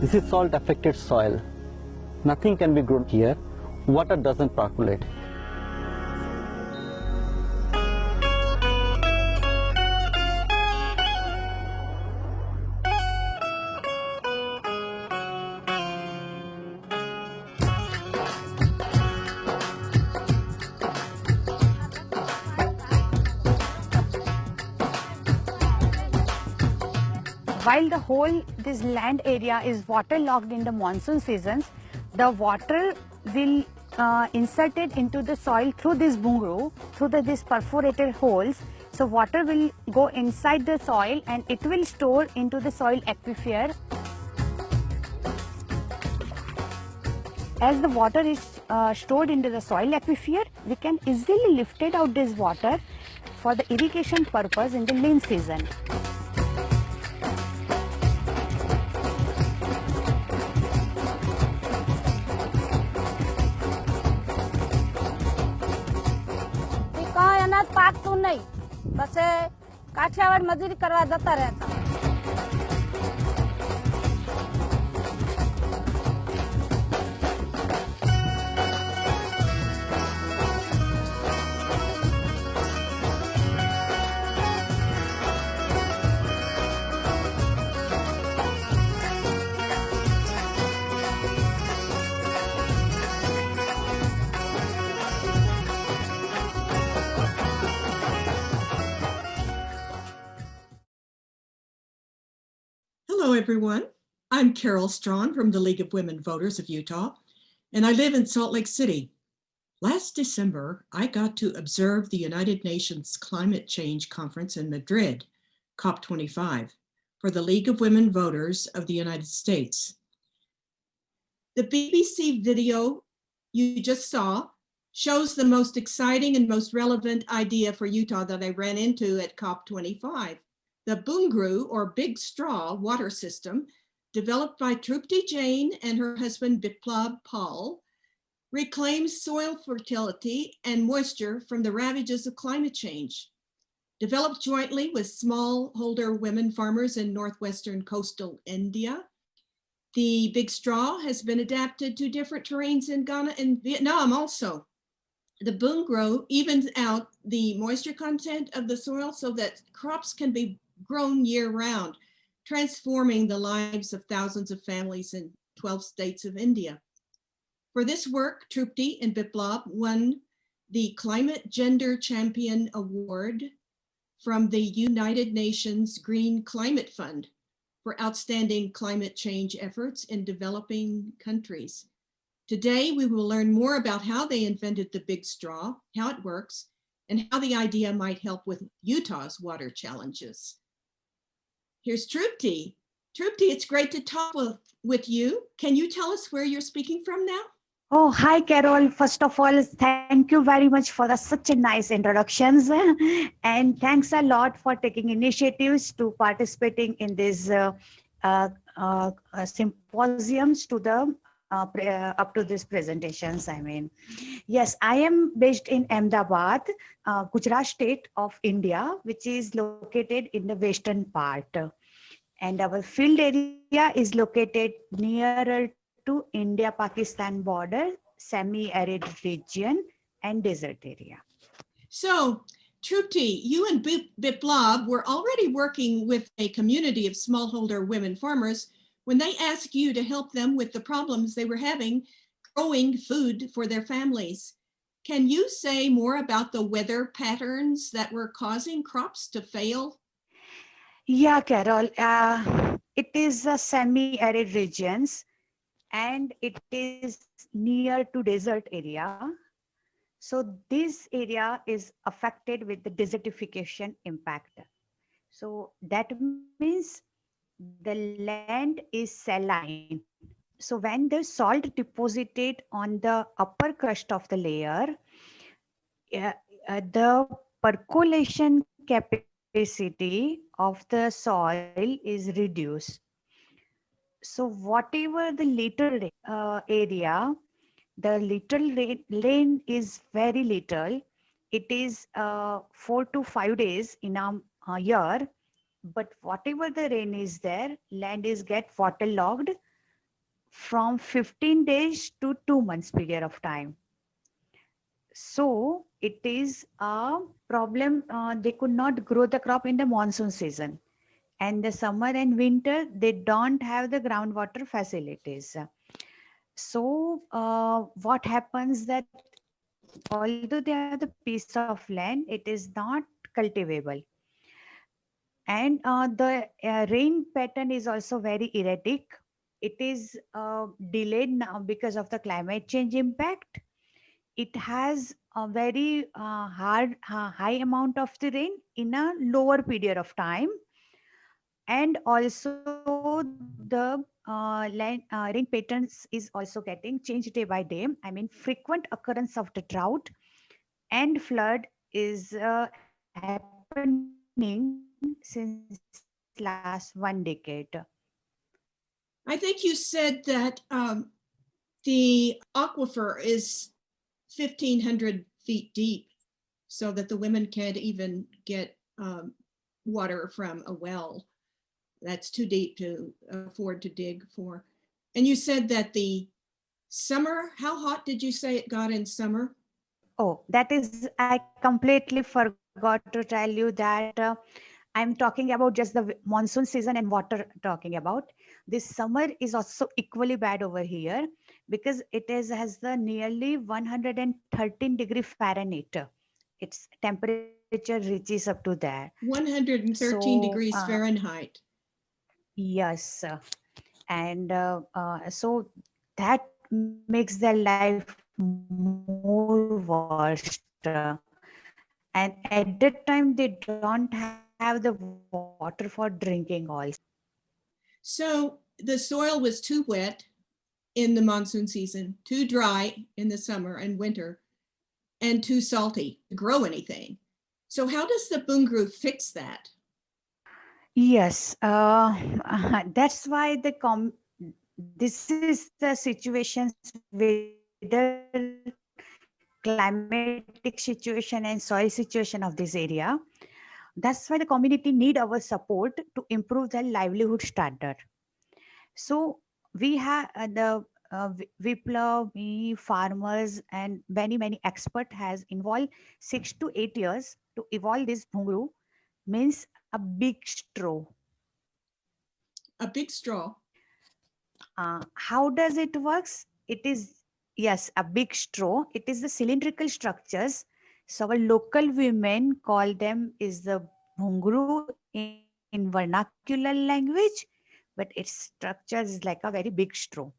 This is salt affected soil. Nothing can be grown here. Water doesn't percolate. While the whole this land area is waterlogged in the monsoon seasons, the water will inserted into the soil through this bungroo, through these perforated holes. So water will go inside the soil and it will store into the soil aquifer. As the water is stored into the soil aquifer, we can easily lift it out this water for the irrigation purpose in the lean season. પાકતું નહીં, બસ કાઠિયાવાડ મજૂરી કરવા જતા રહેતા. Hello, everyone. I'm Carol Strawn from the League of Women Voters of Utah, and I live in Salt Lake City. Last December, I got to observe the United Nations Climate Change Conference in Madrid, COP25, for the League of Women Voters of the United States. The BBC video you just saw shows the most exciting and most relevant idea for Utah that I ran into at COP25. The bungroo, or big straw water system, developed by Trupti Jain and her husband Biplab Pal, reclaims soil fertility and moisture from the ravages of climate change. Developed jointly with smallholder women farmers in northwestern coastal India, the big straw has been adapted to different terrains in Ghana and Vietnam also. The bungroo evens out the moisture content of the soil so that crops can be grown year-round, transforming the lives of thousands of families in 12 states of India. For this work, Trupti and Biplab won the Climate Gender Champion Award from the United Nations Green Climate Fund for outstanding climate change efforts in developing countries. Today, we will learn more about how they invented the big straw, how it works, and how the idea might help with Utah's water challenges. Here's Trupti. Trupti, it's great to talk with you. Can you tell us where you're speaking from now? Oh, hi, Carol. First of all, thank you very much for such a nice introductions. And thanks a lot for taking initiatives to participating in these symposiums to the up to these presentations. I mean, yes, I am based in Ahmedabad, Gujarat state of India, which is located in the western part. And our field area is located nearer to India-Pakistan border, semi-arid region and desert area. So, Trupti, you and Biplab were already working with a community of smallholder women farmers when they asked you to help them with the problems they were having growing food for their families. Can you say more about the weather patterns that were causing crops to fail? Yeah, Carol, it is a semi-arid regions and it is near to desert area. So this area is affected with the desertification impact. So that means the land is saline. So when the salt deposited on the upper crust of the layer, the percolation capacity of the soil is reduced. So whatever the little area, the little rain is very little. It is 4 to 5 days in a year. But whatever the rain is there, land is get waterlogged. from 15 days to 2 months period of time. So it is a problem. They could not grow the crop in the monsoon season, and the summer and winter they don't have the groundwater facilities. So what happens that although they have the piece of land, it is not cultivable, and the rain pattern is also very erratic. It is delayed now because of the climate change impact. It has a very high amount of the rain in a lower period of time, and also the rain patterns is also getting changed day by day. I mean, frequent occurrence of the drought and flood is happening since last 1 decade. I think you said that the aquifer is 1,500 feet deep, so that the women can't even get water from a well. That's too deep to afford to dig for. And you said that the summer, how hot did you say it got in summer? Oh, that is, I completely forgot to tell you that I'm talking about just the monsoon season and water talking about. This summer is also equally bad over here because it is has the nearly 113-degree Fahrenheit. Its temperature reaches up to there. 113 So degrees Fahrenheit. yes, and so that makes their life more worse. And at that time, they don't have the water for drinking also. So the soil was too wet in the monsoon season, too dry in the summer and winter, and too salty to grow anything. So how does the Bungroo fix that? Yes, that's why this is the situations weather, climatic situation and soil situation of this area. That's why the community need our support to improve their livelihood standard. So we have Viplav, me, farmers, and many expert has involved 6 to 8 years to evolve this bhungru, means a big straw. A big straw. How does it works? It is, yes, a big straw. It is the cylindrical structures. So our local women call them is the bhungru in vernacular language, but its structure is like a very big straw.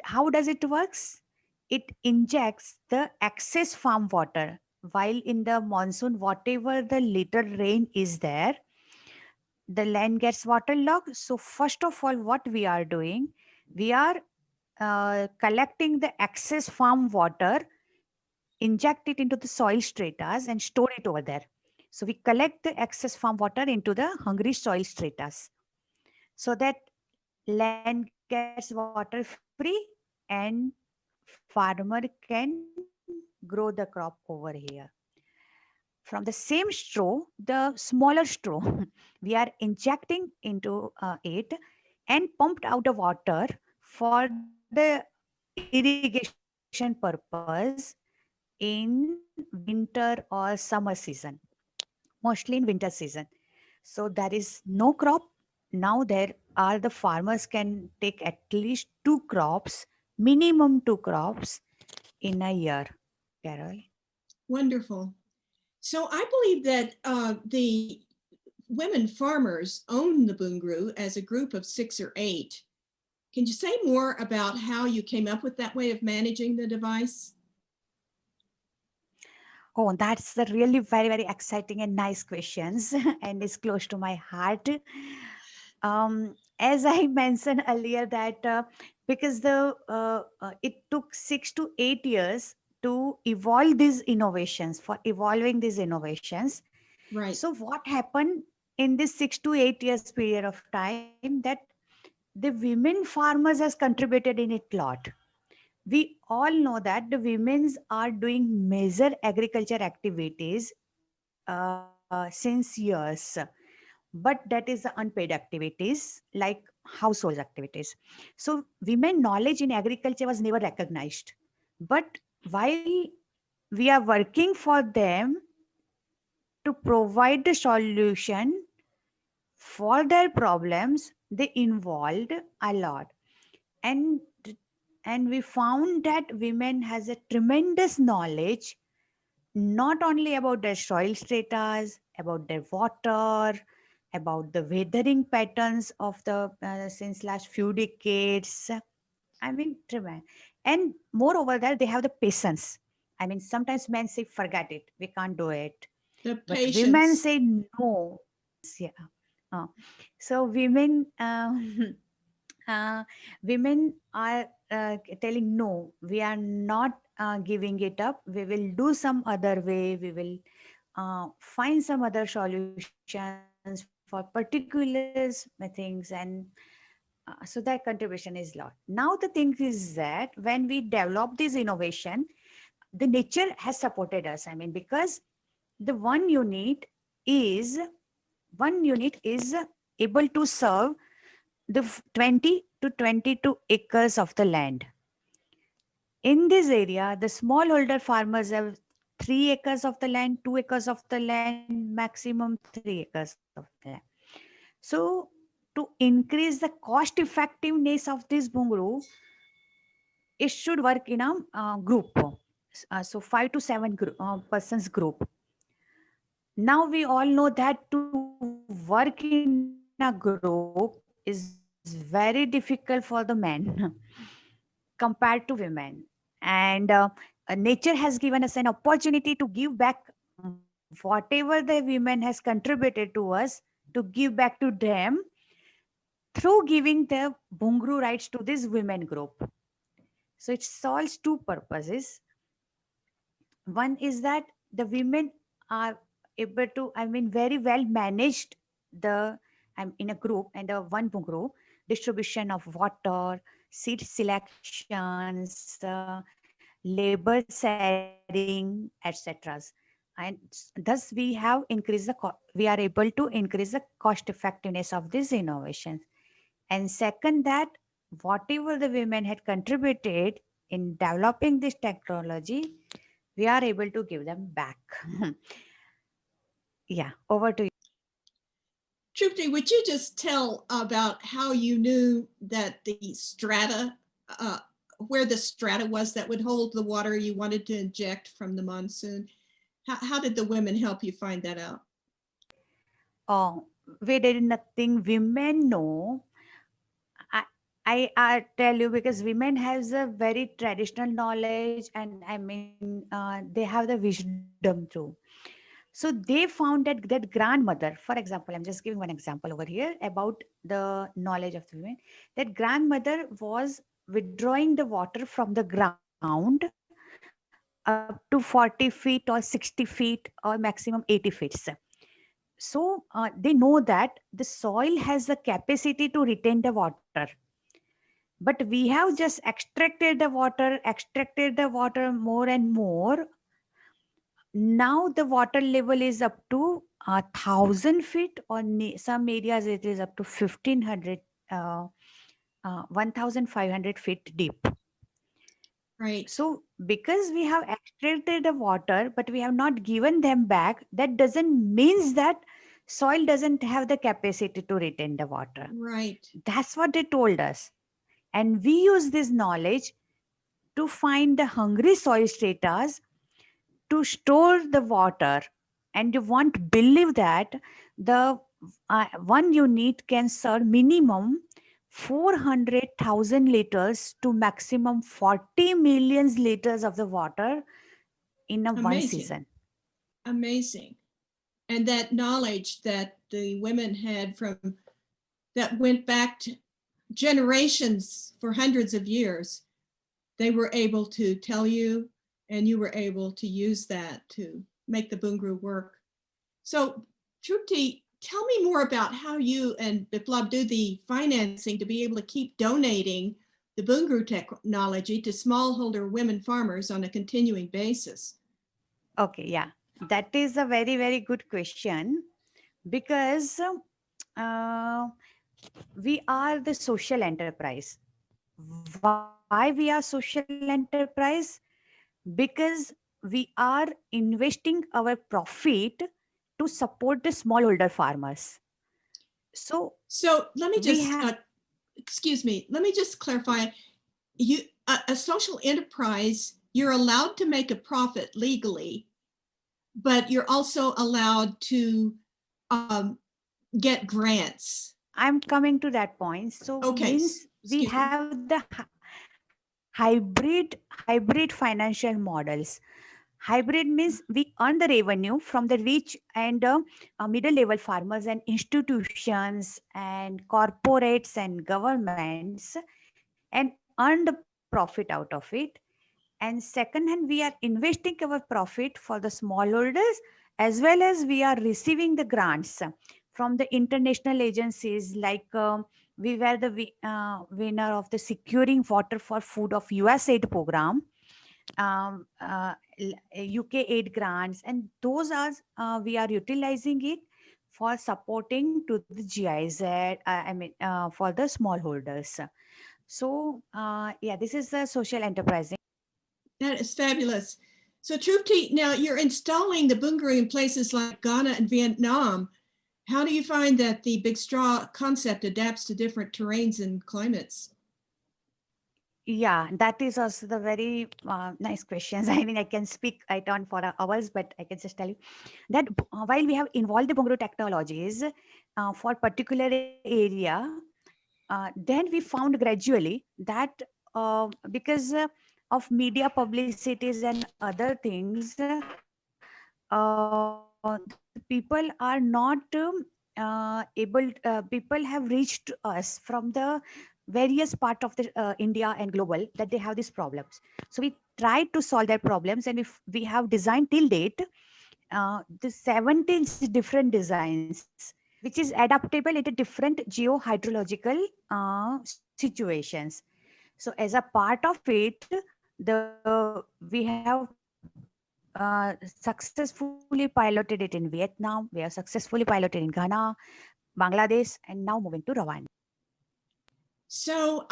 How does it works? It injects the excess farm water while in the monsoon, whatever the little rain is there, the land gets waterlogged. So first of all, what we are doing, we are collecting the excess farm water, inject it into the soil stratas and store it over there. So we collect the excess farm water into the hungry soil stratas so that land gets water free and farmer can grow the crop over here. From the same straw, the smaller straw, we are injecting into it and pumped out the water for the irrigation purpose in winter or summer season, mostly in winter season. So there is no crop. Now there are the farmers can take at least two crops, minimum two crops in a year. Carol. Wonderful. So I believe that the women farmers own the Bungroo as a group of 6 or 8. Can you say more about how you came up with that way of managing the device? Oh, that's the really very exciting and nice questions, and it's close to my heart. As I mentioned earlier, that because it took 6 to 8 years to evolve these innovations, for evolving these innovations. Right. So what happened in this 6 to 8 years period of time, that the women farmers has contributed in it lot. We all know that the women's are doing major agriculture activities since years. but that is the unpaid activities like household activities. So women knowledge in agriculture was never recognized. But while we are working for them to provide the solution for their problems, they involved a lot. And and we found that women has a tremendous knowledge not only about their soil status, about their water, about the weathering patterns of the since last few decades. I mean, and moreover that they have the patience. I mean, sometimes men say, "Forget it, we can't do it," The but women patience. say, "No." Yeah. Uh, so women. Uh, women are telling no, we are not giving it up, we will do some other way, we will find some other solutions for particular things, and so that contribution is lot. Now the thing is that when we develop this innovation, the nature has supported us. I mean, because the one unit is able to serve the 20 to 22 acres of the land. In this area, the smallholder farmers have 3 acres of the land, 2 acres of the land, maximum 3 acres of the land. So, to increase the cost effectiveness of this bungalow, it should work in a group. So, 5 to 7 persons group. Now we all know that to work in a group is very difficult for the men compared to women. And nature has given us an opportunity to give back whatever the women has contributed to us, to give back to them through giving the bungru rights to this women group. So it solves two purposes. One is that the women are able to, I mean, very well managed the, I'm in a group and a one group, distribution of water, seed selections, labor setting, etc. And thus we have increased we are able to increase the cost effectiveness of these innovations. And second, that whatever the women had contributed in developing this technology, we are able to give them back. Yeah, over to you. Trupti, would you just tell about how you knew that the strata, where the strata was that would hold the water you wanted to inject from the monsoon? How did the women help you find that out? Oh, we did nothing. Women know. I, I tell you, because women has a very traditional knowledge, and I mean they have the wisdom too. So they found that grandmother, for example, I'm just giving one example over here about the knowledge of the women. That grandmother was withdrawing the water from the ground up to 40 feet or 60 feet or maximum 80 feet. So they know that the soil has the capacity to retain the water. But we have just extracted the water more and more. Now the water level is up to 1,000 feet, or some areas it is up to 1,500, 1,500 feet deep. Right. So because we have extracted the water, but we have not given them back, that doesn't means that soil doesn't have the capacity to retain the water. Right. That's what they told us. And we use this knowledge to find the hungry soil stratas to store the water. And you won't believe that the one unit can serve minimum 400,000 liters to maximum 40 million liters of the water in a one Amazing. season. Amazing. And that knowledge that the women had from that went back to generations for hundreds of years, they were able to tell you, and you were able to use that to make the Bungru work. So, Trupti, tell me more about how you and Biplab do the financing to be able to keep donating the Bungru technology to smallholder women farmers on a continuing basis. Okay, yeah. That is a very, very good question, because We are the social enterprise. Why we are social enterprise? Because we are investing our profit to support the smallholder farmers. So So let me we just, have, excuse me, let me just clarify. You, a social enterprise, you're allowed to make a profit legally, but you're also allowed to get grants. I'm coming to that point. So Okay, means we excuse me. have the hybrid financial models. Hybrid means we earn the revenue from the rich and middle level farmers and institutions and corporates and governments and earn the profit out of it. And second hand, we are investing our profit for the smallholders, as well as we are receiving the grants from the international agencies. Like we were the winner of the Securing Water for Food of USAID program, UK aid grants, and those are we are utilizing it for supporting to the GIZ. For the smallholders. So yeah, this is the social enterprising. That is fabulous. So Trupti, now you're installing the bungaroo in places like Ghana and Vietnam. How do you find that the big straw concept adapts to different terrains and climates? Yeah, that is also the very nice questions. I mean, I can speak it on for hours, but I can just tell you that while we have involved the Bongro technologies for particular area, then we found gradually that because of media publicities and other things, the people are not people have reached us from the various part of the India and global that they have these problems. So we tried to solve their problems, and we have designed till date the 17 different designs, which is adaptable into different geohydrological situations. So as a part of it, we have successfully piloted it in Vietnam, we have successfully piloted in Ghana, Bangladesh, and now moving to Rwanda. So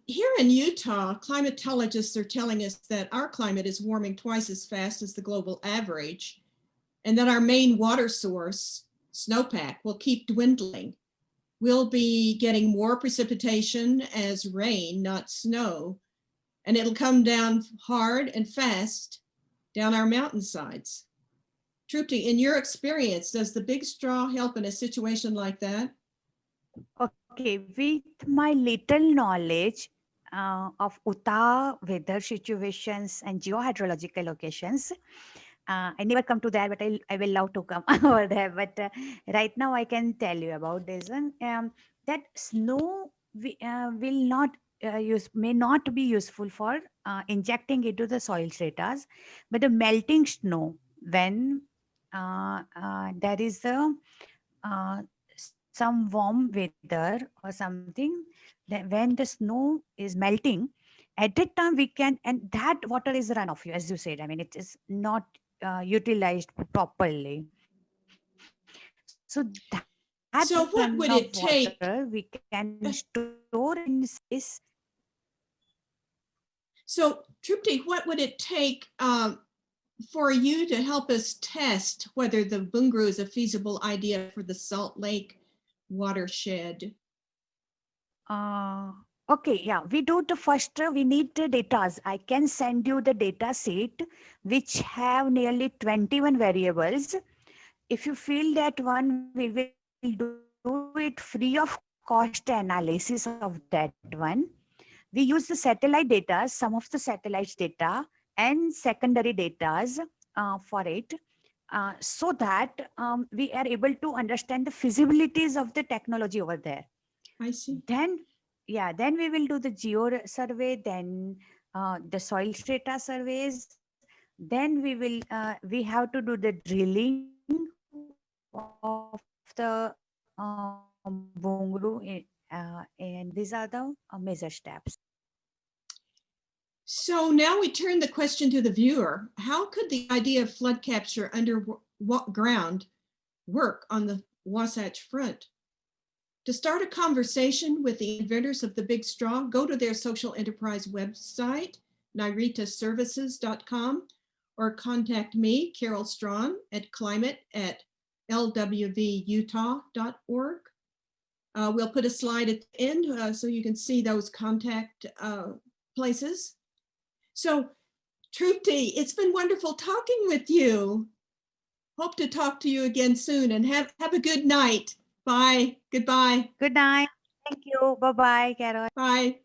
here in Utah, climatologists are telling us that our climate is warming twice as fast as the global average, and that our main water source, snowpack, will keep dwindling. We'll be getting more precipitation as rain, not snow, and it'll come down hard and fast down our mountainsides. Trupti, in your experience, does the big straw help in a situation like that? Okay, with my little knowledge of Utah weather situations and geohydrological locations, I never come to there, but I will love to come over there. But right now, I can tell you about this one. That snow will not may not be useful for injecting into the soil stratas, but the melting snow when there is a some warm weather or something, that when the snow is melting, at that time we can, and that water is run off, you as you said, I mean it is not utilized properly. So that runoff water So we what would can it store take? in space. So Trupti, what would it take for you to help us test whether the bungaroo is a feasible idea for the Salt Lake watershed? Okay, yeah, we do the first, we need the datas. I can send you the data sheet which have nearly 21 variables. If you feel that one, we will do it free of cost analysis of that one. We use the satellite data, some of the satellites data and secondary data for it, so that we are able to understand the feasibilities of the technology over there. I see. Then, yeah, then we will do the geo survey, then the soil strata surveys. Then we have to do the drilling of the Bungru, and these are the major steps. So now we turn the question to the viewer. How could the idea of flood capture underground work on the Wasatch Front? To start a conversation with the inventors of the Big Straw, go to their social enterprise website, niritaservices.com, or contact me, Carol Strawn, at climate@lwvutah.org. We'll put a slide at the end so you can see those contact places. So, Trupti, it's been wonderful talking with you. Hope to talk to you again soon, and have a good night. Bye. Goodbye. Good night. Thank you. Bye-bye, Carol. Bye.